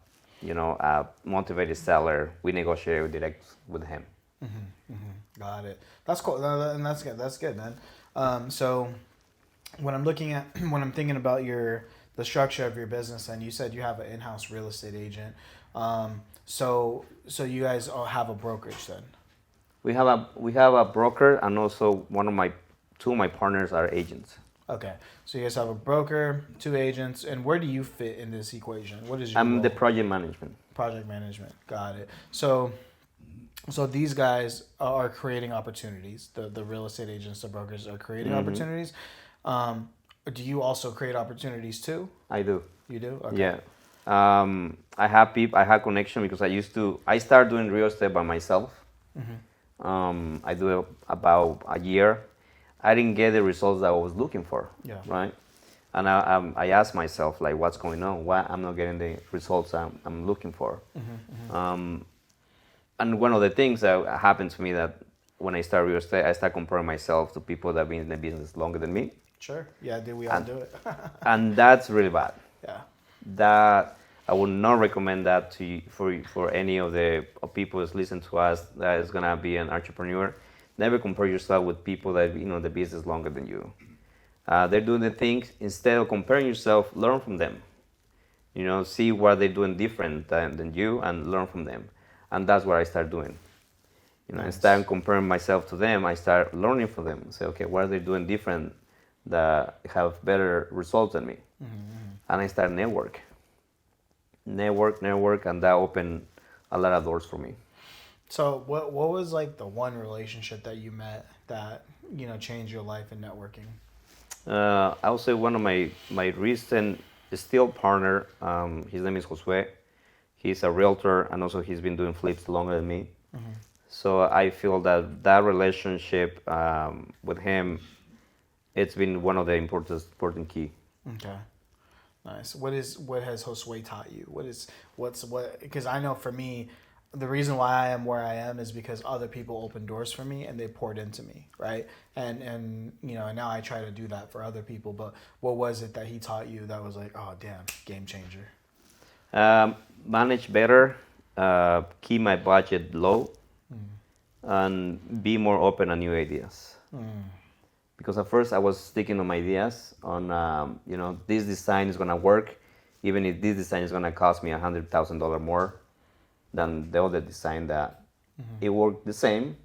motivated seller, we negotiate direct with him. Got it. That's cool. And that's good. That's good, man. So... when I'm thinking about the structure of your business, and you said you have an in-house real estate agent, so you guys all have a brokerage then? We have a broker, and also two of my partners are agents. Okay, so you guys have a broker, 2 agents, and where do you fit in this equation? What is your I'm role? the project management. Project management, got it. So these guys are creating opportunities. The real estate agents, the brokers are creating opportunities. Do you also create opportunities too? I do. You do? Okay. Yeah. I have connection because I started doing real estate by myself. I do it about a year. I didn't get the results that I was looking for. Yeah. Right. And I asked myself like, what's going on? Why I'm not getting the results I'm looking for? And one of the things that happened to me that when I started real estate, I started comparing myself to people that have been in the business longer than me. Sure. Yeah, we all do it. And that's really bad. Yeah. That I would not recommend that to you, for any of the people that listen to us that is gonna be an entrepreneur. Never compare yourself with people that the business longer than you. They're doing the things. Instead of comparing yourself, learn from them. See what they're doing different than you, and learn from them. And that's what I started doing. Nice. Instead of comparing myself to them, I start learning from them. Say, okay, what are they doing different that have better results than me? And I start network, and that opened a lot of doors for me. So what was like the one relationship that you met that changed your life in networking? I would say one of my recent still partner. His name is Josue. He's a realtor, and also he's been doing flips longer than me. So I feel that relationship with him, it's been one of the important key. Okay, nice. What has Josue taught you? Because I know for me, the reason why I am where I am is because other people opened doors for me and they poured into me, right? And now I try to do that for other people. But what was it that he taught you that was like, oh damn, game changer? Manage better, keep my budget low, and be more open to new ideas. Because at first I was sticking on my ideas on, this design is gonna work, even if this design is gonna cost me $100,000 more than the other design that it worked the same,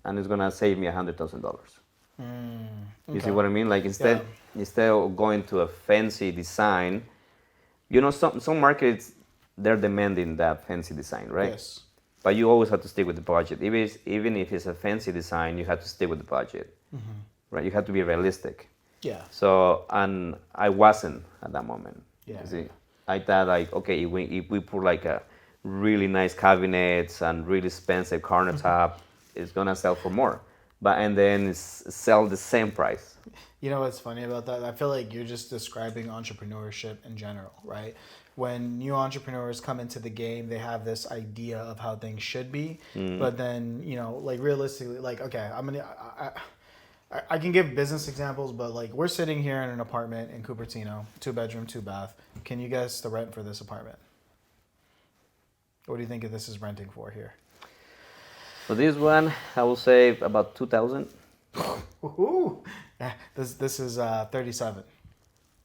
and it's gonna save me $100,000. You see what I mean? Like instead of going to a fancy design, some markets they're demanding that fancy design, right? Yes. But you always have to stick with the budget. Even if it's a fancy design, you have to stick with the budget, right? You have to be realistic. Yeah. So, and I wasn't at that moment. Yeah. You see, I thought like, okay, if we put like a really nice cabinets and really expensive countertop, it's gonna sell for more. And then sell the same price. You know what's funny about that? I feel like you're just describing entrepreneurship in general, right? When new entrepreneurs come into the game, they have this idea of how things should be, but then like realistically, like okay, I can give business examples, but like we're sitting here in an apartment in Cupertino, 2-bedroom, 2-bath. Can you guess the rent for this apartment? What do you think this is renting for here? So this one, I will say about 2,000. Ooh. Yeah, this is 37.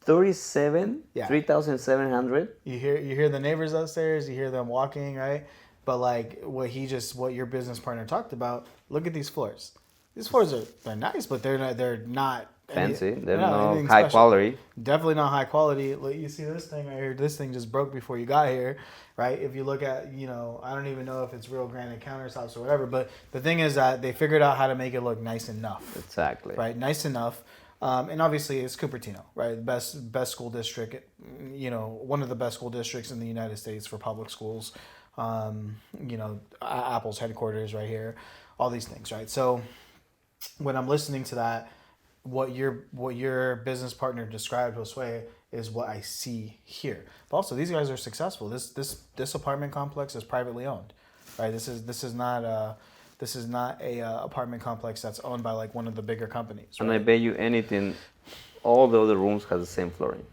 37? Yeah. 3,700? You hear the neighbors upstairs, you hear them walking, right? But like what your business partner talked about, look at these floors. These floors they're nice, but they're not fancy. They're not no high quality. Definitely not high quality. Like you see this thing right here. This thing just broke before you got here, right? If you look at, I don't even know if it's real granite countertops or whatever. But the thing is that they figured out how to make it look nice enough. Exactly. Right, nice enough. And obviously it's Cupertino, right? Best school district. One of the best school districts in the United States for public schools. Apple's headquarters right here. All these things, right? So when I'm listening to that, what your business partner described, Josue, is what I see here. But also, these guys are successful. This apartment complex is privately owned, right? This is not a apartment complex that's owned by like one of the bigger companies. Right? And I bet you anything, all the other rooms have the same flooring.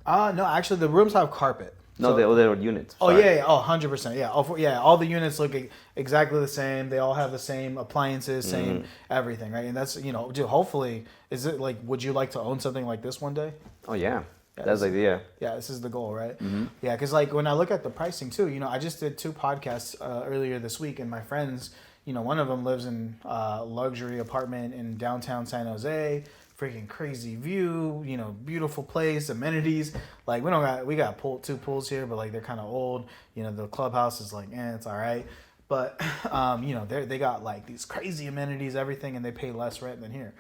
No, actually, the rooms have carpet. No, the other units. Oh, sorry. Yeah. Oh, 100%. Yeah. All the units look exactly the same. They all have the same appliances, same everything, right? And that's, dude, hopefully, is it like, would you like to own something like this one day? Oh, yeah. That's the idea. Yeah, this is the goal, right? Mm-hmm. Yeah, because like when I look at the pricing too, I just did 2 podcasts earlier this week, and my friends, one of them lives in a luxury apartment in downtown San Jose. Freaking crazy view, beautiful place, amenities. Like we got 2 pools here, but like they're kind of old. The clubhouse is like, it's all right. But they got like these crazy amenities, everything, and they pay less rent than here.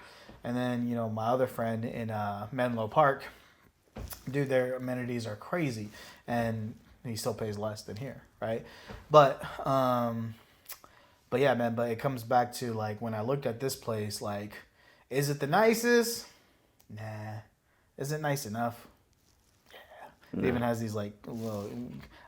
And then my other friend in Menlo Park, dude, their amenities are crazy, and he still pays less than here, right? But yeah, man. But it comes back to like when I looked at this place, like. Is it the nicest? Nah. Is it nice enough? Yeah. It even has these like little.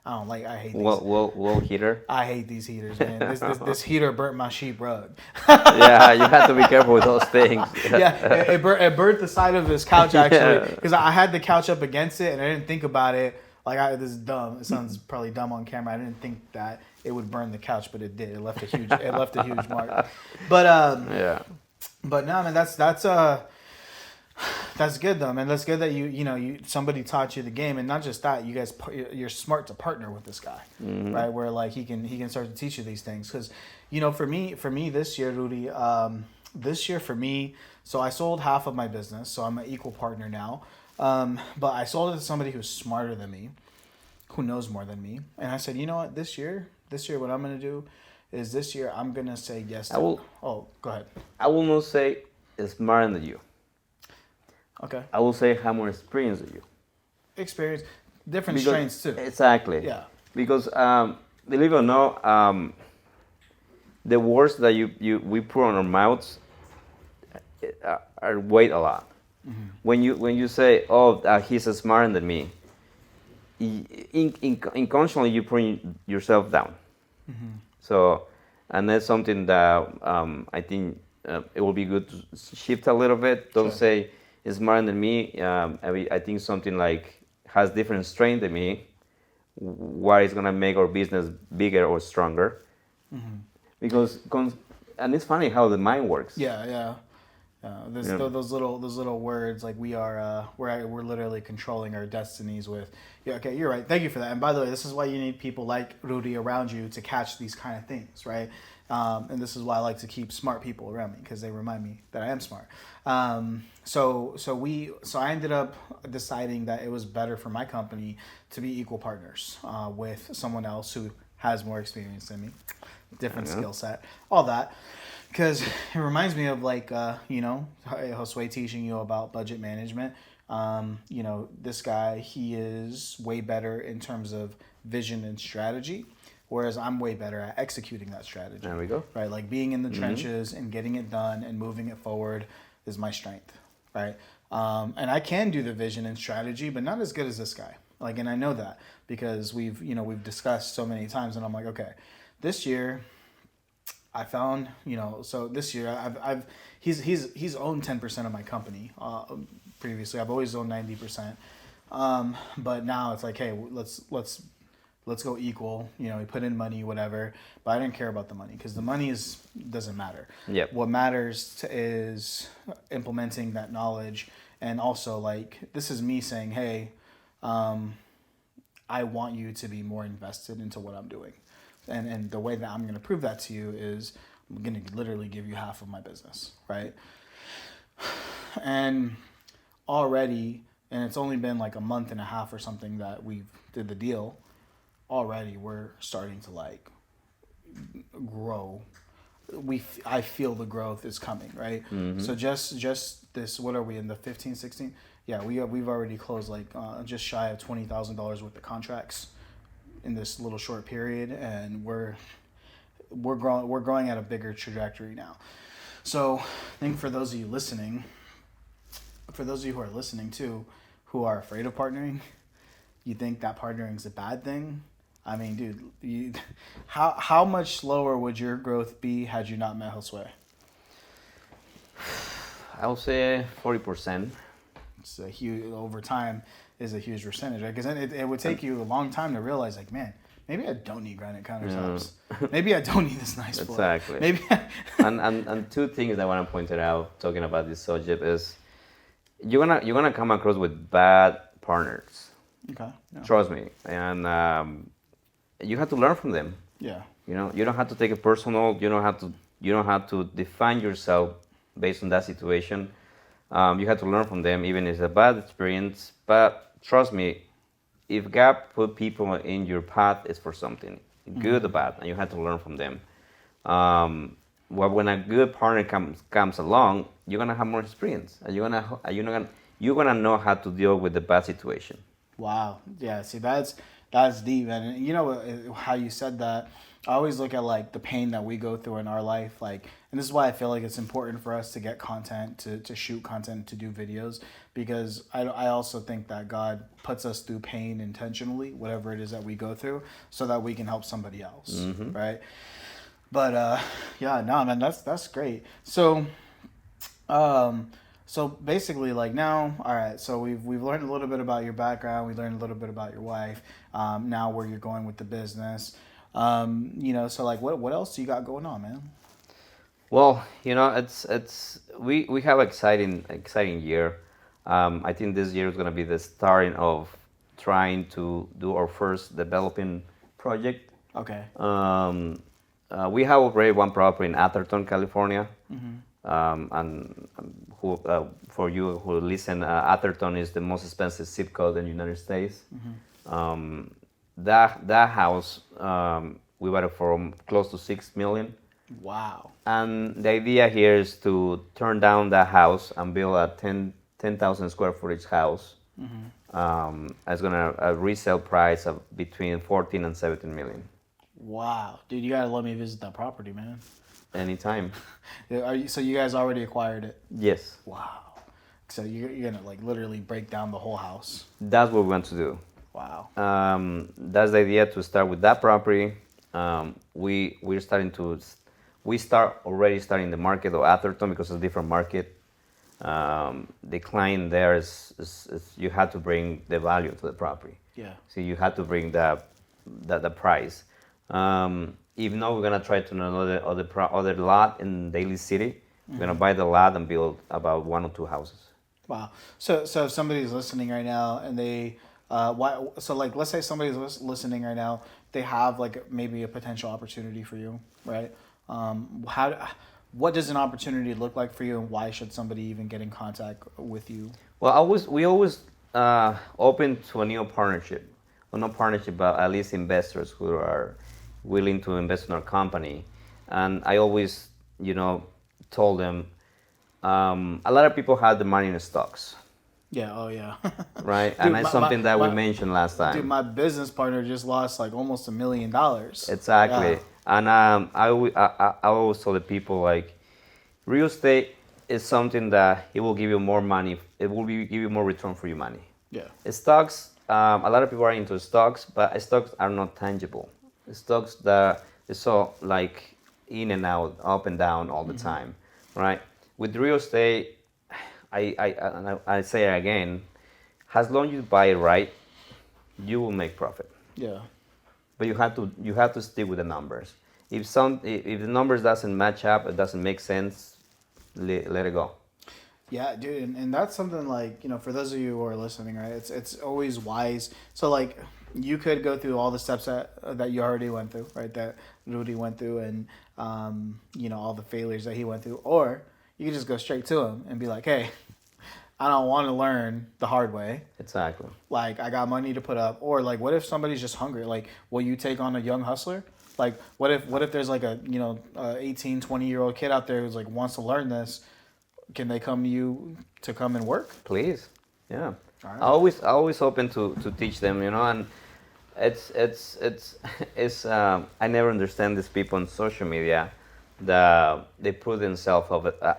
I hate these. Low heater. I hate these heaters, man. This heater burnt my sheep rug. Yeah, you have to be careful with those things. Yeah, it burnt the side of his couch actually, because I had the couch up against it and I didn't think about it. Like this is dumb. It sounds probably dumb on camera. I didn't think that it would burn the couch, but it did. It left a huge mark. But yeah. But no, man, that's good though, man. That's good that you somebody taught you the game, and not just that. You guys, you're smart to partner with this guy, right? Where like he can start to teach you these things, because for me this year, Rudy, for me, so I sold half of my business, so I'm an equal partner now. But I sold it to somebody who's smarter than me, who knows more than me, and I said, you know what, this year, what I'm gonna do. Is this year I'm gonna say yes to. Oh, go ahead. I will not say smarter than you. Okay. I will say have more experience than you. Experience, different strains too. Exactly. Yeah. Because believe it or not, the words that we put on our mouths are weighed a lot. Mm-hmm. When you say, he's smarter than me, unconsciously you put yourself down. Mm-hmm. So, and that's something that I think it will be good to shift a little bit. Don't say it's smarter than me. I think something like has different strength than me. What is gonna make our business bigger or stronger? Mm-hmm. Because and it's funny how the mind works. Yeah. Those little words, like we're literally controlling our destinies with. Yeah, okay, you're right. Thank you for that. And by the way, this is why you need people like Rury around you to catch these kind of things, right? And this is why I like to keep smart people around me, because they remind me that I am smart. So I ended up deciding that it was better for my company to be equal partners with someone else who has more experience than me, different skill set, all that. Because it reminds me of like, Josue teaching you about budget management. This guy, he is way better in terms of vision and strategy, whereas I'm way better at executing that strategy. There we go. Right, like being in the trenches and getting it done and moving it forward is my strength, right? And I can do the vision and strategy, but not as good as this guy. Like, and I know that because we've discussed so many times, and I'm like, okay, this year I found, so this year he's owned 10% of my company. Previously, I've always owned 90%. But now it's like, hey, let's go equal. We put in money, whatever. But I didn't care about the money because the money doesn't matter. Yep. What matters is implementing that knowledge, and also like this is me saying, hey, I want you to be more invested into what I'm doing. And the way that I'm going to prove that to you is I'm going to literally give you half of my business, right? And already, and it's only been like a month and a half or something that we did the deal, already we're starting to like grow. I feel the growth is coming, right? Mm-hmm. So just this, what are we in the 15, 16? Yeah, we've already closed like just shy of $20,000 worth of contracts in this little short period, and we're growing at a bigger trajectory now. So I think for those of you listening, for those of you who are listening too, who are afraid of partnering, you think that partnering is a bad thing? I mean, dude, how much slower would your growth be had you not met Josue? I would say 40%. It's a huge, over time is a huge percentage, right? Because then it would take you a long time to realize, like, man, maybe I don't need granite countertops. Maybe I don't need this nice floor. Exactly. Maybe. and two things I want to point it out talking about this subject is you're gonna come across with bad partners. Okay. Yeah. Trust me, and you have to learn from them. Yeah. You don't have to take it personal. You don't have to define yourself based on that situation. You have to learn from them, even if it's a bad experience. But trust me, if God put people in your path, it's for something, good or bad, and you have to learn from them. Well, when a good partner comes along, you're gonna have more experience, and you're gonna know how to deal with the bad situation. Wow. Yeah. See, that's deep, and how you said that. I always look at like the pain that we go through in our life, like, and this is why I feel like it's important for us to get content, to shoot content, to do videos, because I also think that God puts us through pain intentionally, whatever it is that we go through, so that we can help somebody else, right? But yeah, no, man, that's great. So, so basically, like now, all right. So we've learned a little bit about your background. We learned a little bit about your wife. Now where you're going with the business. So like what else do you got going on, man? Well, it's we have exciting year. I think this year is gonna be the starting of trying to do our first developing project. Okay. We have already one property in Atherton, California. And who for you who listen, Atherton is the most expensive zip code in the United States. That house we bought it for close to $6 million. Wow. And the idea here is to turn down that house and build a 10,000 square footage house. It's gonna a resale price of between 14 and 17 million. Wow, dude, you gotta let me visit that property, man. Anytime. So you guys already acquired it? Yes. Wow. So you're gonna like literally break down the whole house? That's what we want to do. Wow. That's the idea, to start with that property. We start already starting the market of Atherton because it's a different market. The client there is you had to bring the value to the property. Yeah. So you had to bring the price. Even though we're gonna try to another lot in Daly City, We're gonna buy the lot and build about 1 or 2 houses. Wow. So if somebody's listening right now and they, why? So like, let's say somebody's listening right now, they have like maybe a potential opportunity for you, right? How, what does an opportunity look like for you, and why should somebody even get in contact with you? Well, we always open to a new partnership, well, not partnership, but at least investors who are willing to invest in our company. And I always, told them a lot of people have the money in stocks, Yeah. Oh yeah. right? And Dude, that's something that we mentioned last dude, time. my business partner just lost like almost $1 million. Exactly. Yeah. And I always tell the people like, real estate is something that it will give you more money. It will give you more return for your money. Yeah. Stocks, a lot of people are into stocks, but stocks are not tangible. Stocks that is so like in and out, up and down all the time, right? With real estate, I say it again, as long as you buy it right, you will make profit. Yeah. But you have to stick with the numbers. If the numbers doesn't match up, it doesn't make sense, let it go. Yeah, dude, and that's something like, for those of you who are listening, right? It's always wise. So like, you could go through all the steps that you already went through, right? That Rudy went through, and all the failures that he went through, or you could just go straight to him and be like, hey, I don't want to learn the hard way. Exactly. Like, I got money to put up, or like, what if somebody's just hungry? Like, will you take on a young hustler? Like, what if there's like a 18, 20-year-old kid out there who's like wants to learn this? Can they come to you to come and work? Please, yeah. All right. I always open to teach them, and it's I never understand these people on social media that they put themselves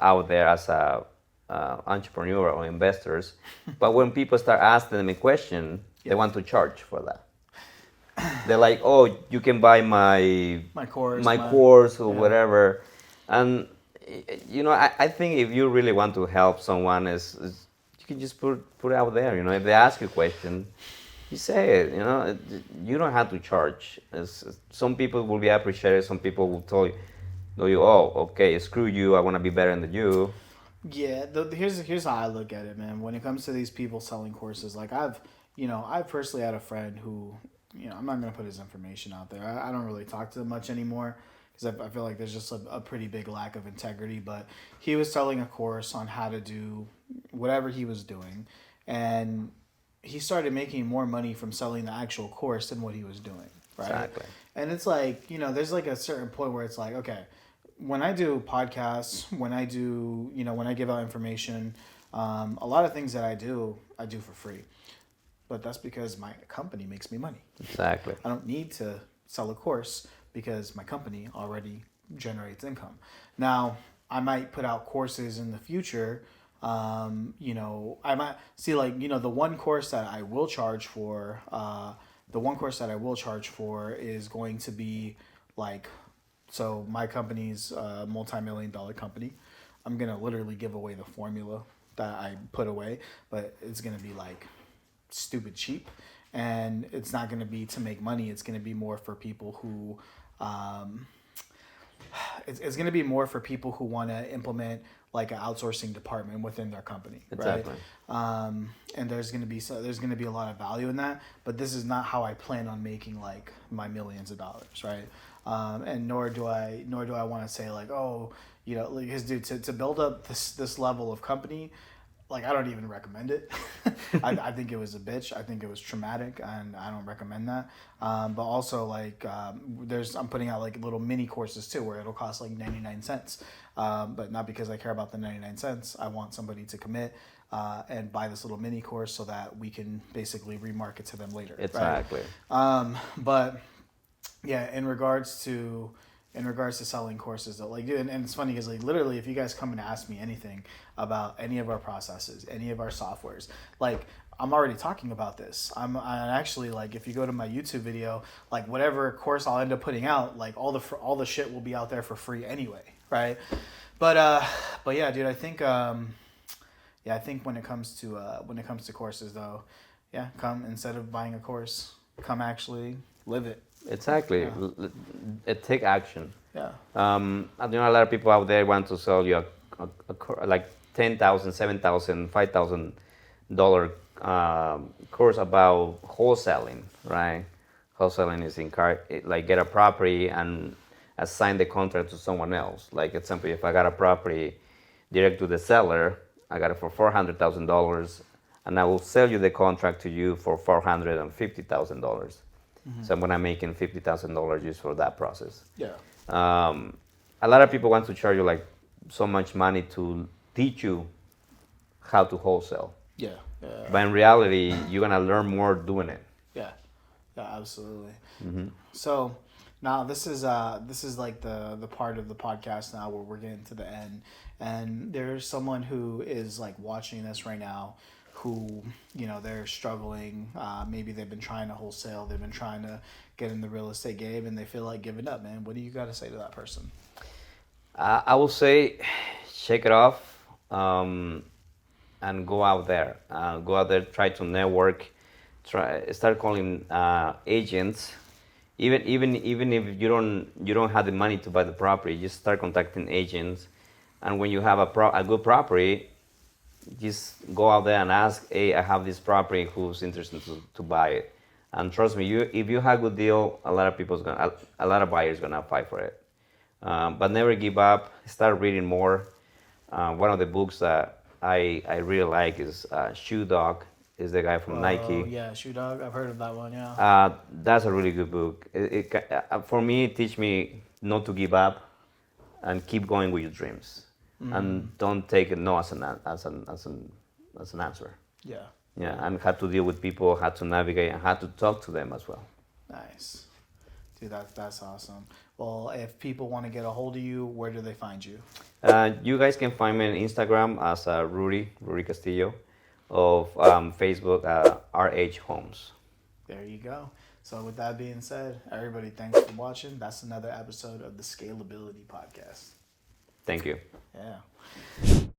out there as a entrepreneur or investors, but when people start asking them a question, they want to charge for that. They're like, oh, you can buy my course or whatever, and I think if you really want to help someone, is you can just put it out there. If they ask you a question, you say it. You don't have to charge. Some people will be appreciated. Some people will tell you, oh, okay, screw you. I want to be better than you. Yeah, here's how I look at it, man. When it comes to these people selling courses, like I've personally had a friend who, I'm not gonna put his information out there. I don't really talk to him much anymore, because I feel like there's just a pretty big lack of integrity. But he was selling a course on how to do whatever he was doing, and he started making more money from selling the actual course than what he was doing, right? Exactly. And it's like, there's like a certain point where it's like, okay, when I do podcasts, when I do, when I give out information, a lot of things that I do for free. But that's because my company makes me money. Exactly. I don't need to sell a course because my company already generates income. Now, I might put out courses in the future. I might see the one course that I will charge for. Is going to be like, so my company's a multi-million-dollar company. I'm gonna literally give away the formula that I put away, but it's gonna be like stupid cheap, and it's not going to be to make money. It's going to be more for people who it's going to be more for people who want to implement like an outsourcing department within their company. Exactly. Right? And there's going to be a lot of value in that, but this is not how I plan on making like my millions of dollars, right? And nor do I want to say like, oh, like his dude, to build up this level of company, like, I don't even recommend it. I think it was a bitch. I think it was traumatic, and I don't recommend that. But also, like, I'm putting out like little mini courses too, where it'll cost like 99 cents. But not because I care about the 99 cents. I want somebody to commit and buy this little mini course so that we can basically remarket to them later. Exactly. Right? But yeah, in regards to selling courses, though, like, dude, and it's funny because like literally, if you guys come and ask me anything about any of our processes, any of our softwares, like, I'm already talking about this. I actually, like, if you go to my YouTube video, like whatever course I'll end up putting out, like all the shit will be out there for free anyway, right? But yeah, dude, I think when it comes to courses though, yeah, come, instead of buying a course, come actually live it. Exactly. Yeah. Take action. Yeah. A lot of people out there want to sell you like $10,000, $7,000, $5,000 course about wholesaling, right? Wholesaling is like get a property and assign the contract to someone else. Like example, if I got a property direct to the seller, I got it for $400,000, and I will sell you the contract to you for $450,000. So I'm gonna making $50,000 just for that process. Yeah. A lot of people want to charge you like so much money to teach you how to wholesale, Yeah. Yeah. but in reality, you're gonna learn more doing it. Yeah. Yeah. Absolutely. So now this is like the part of the podcast now where we're getting to the end, and there's someone who is like watching this right now, who they're struggling. Maybe they've been trying to wholesale, they've been trying to get in the real estate game, and they feel like giving up. Man, what do you got to say to that person? I will say, shake it off, and go out there. Try to network. Start calling agents. Even if you don't have the money to buy the property, just start contacting agents. And when you have a good property, just go out there and ask, hey, I have this property, who's interested to buy it. And trust me, if you have a good deal, a lot of buyers gonna fight for it. But never give up. Start reading more. One of the books that I really like is Shoe Dog. Is the guy from Nike. Oh yeah, Shoe Dog. I've heard of that one. Yeah. That's a really good book. For me, it teach me not to give up and keep going with your dreams, and don't take a no as an answer. Yeah. Yeah, and how to deal with people, how to navigate, and how to talk to them as well. Nice. Dude, that's awesome. Well, if people want to get a hold of you, where do they find you? You guys can find me on Instagram as Rury Castillo, of Facebook RH Homes. There you go. So with that being said, everybody, thanks for watching. That's another episode of the Scalability Podcast. Thank you. Yeah.